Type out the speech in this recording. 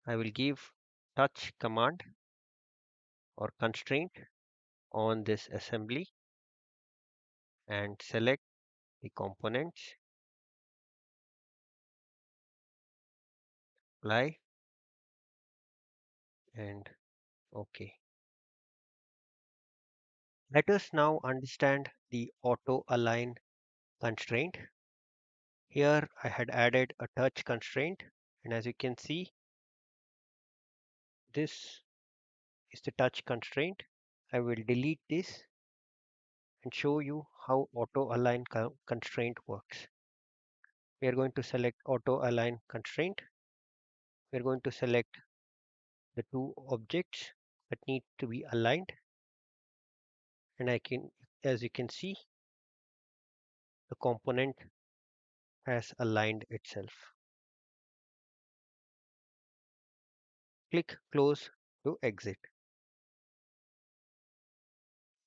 I will give touch command or constraint on this assembly and select the components, apply, and OK. Let us now understand the auto align constraint. Here I had added a touch constraint, and as you can see, this is the touch constraint. I will delete this and show you how auto align constraint works. We are going to select auto align constraint. We are going to select the two objects that need to be aligned, and as you can see, the component has aligned itself. Click close to exit.